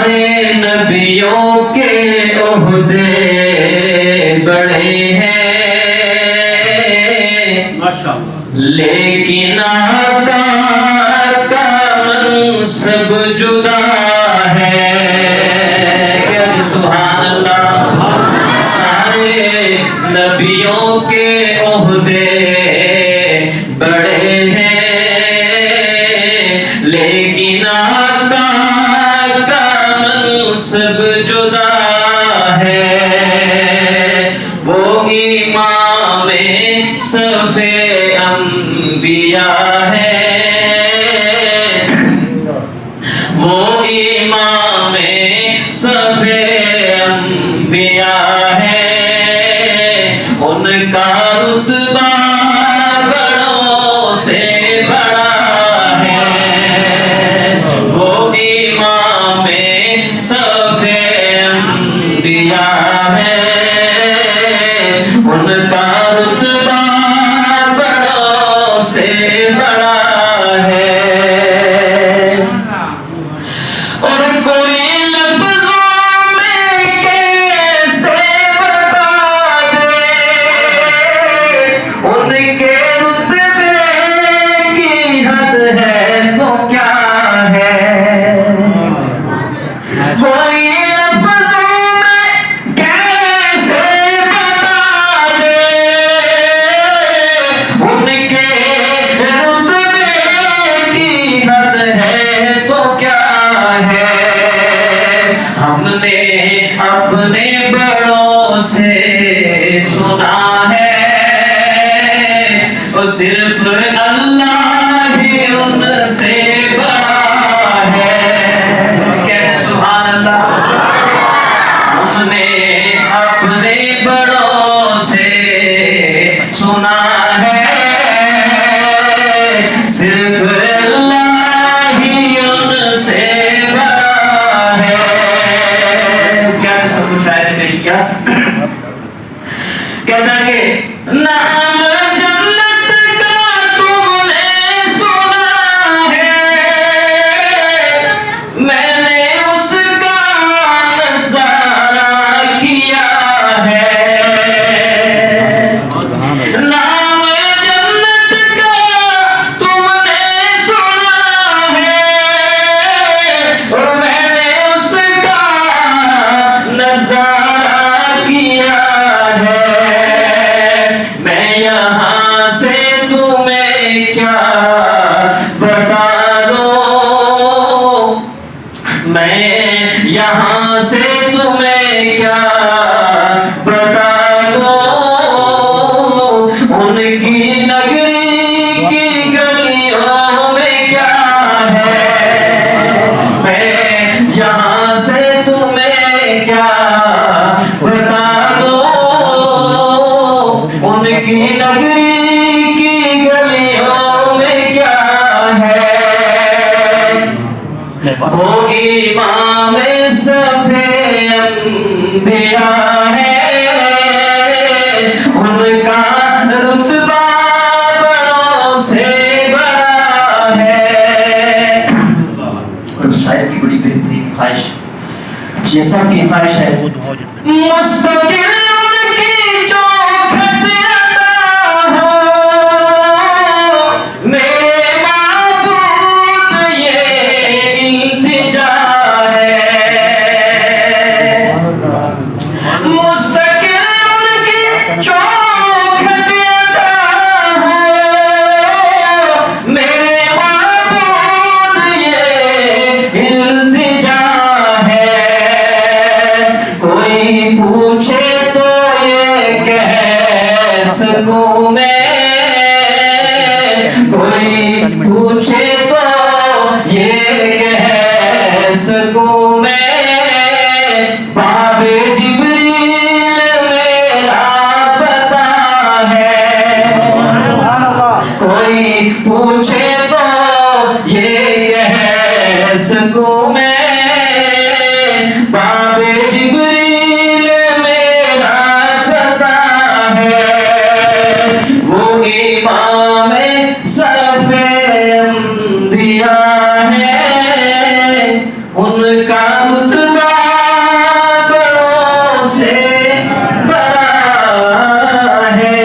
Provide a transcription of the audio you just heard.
सारे नबियों के ओहदे बड़े हैं, लेकिन आका का मनसब जुदा है। सुभान अल्लाह। सारे नबियों के ओहदे बड़े हैं, लेकिन आका का मनसब जुदा है। वो इमाम सफ़े अंबिया है, वो इमाम सफ़े अंबिया है। उनका रुतबा बड़ों से बड़ा है। वो इमाम सफ़े अंबिया है, उनका रुतबा बड़ों से बड़ा है। और कोई लफ्ज़ों में कैसे बता दे उनके रुतबे की हद है तो क्या है। कोई लफ्ज़ों में कैसे बता दे उनके रुतबे की हद है तो क्या है। हमने अपने बड़ों से सुना है, और सिर्फ अल्लाह ही उनसे बड़ा है। कहते सुभान अल्लाह। हमने अपने बड़ों से सुना है, सिर्फ अल्लाह ही उनसे बड़ा है। क्या सब शायद पेश किया। कहता कि नाम जन्नत का तुमने सुना है, मैंने उसका नज़ारा किया है। नाम जन्नत का तुमने सुना है, और मैंने उसका नज़ारा किया है। मैं यहाँ से तुम्हें क्या बता दूँ, मैं यहाँ से तुम्हें क्या बता दूँ। उनकी नगरी की गलियों में क्या है। मैं यहाँ से तुम्हें क्या बता दूँ, उनकी नगरी की गलियों में क्या है। वो इमाम सफ़े अंबिया है, उनका रुतबा बड़ों से बड़ा है। और शायद की बड़ी बेहतरीन ख्वाहिश, जैसा की ख्वाहिश है मुस्तकिल उनकी चौखट अता हो, मेरे माबूद ये इल्तिजा है। मुस्तकिल उनकी चौखट अता हो, मेरे माबूद ये इल्तिजा है। कोई पूछे तो ये कह सकूं मैं, कोई पूछे तो ये कह सकूं मैं, बाबे जिब्रील मेरा पता है। कोई पूछे तो ये कह सकूं मैं, बाबे जिब्रील मेरा पता है। वो इमाम सफ़े अंबिया है, उनका का रुतबा बड़ों से बड़ा है।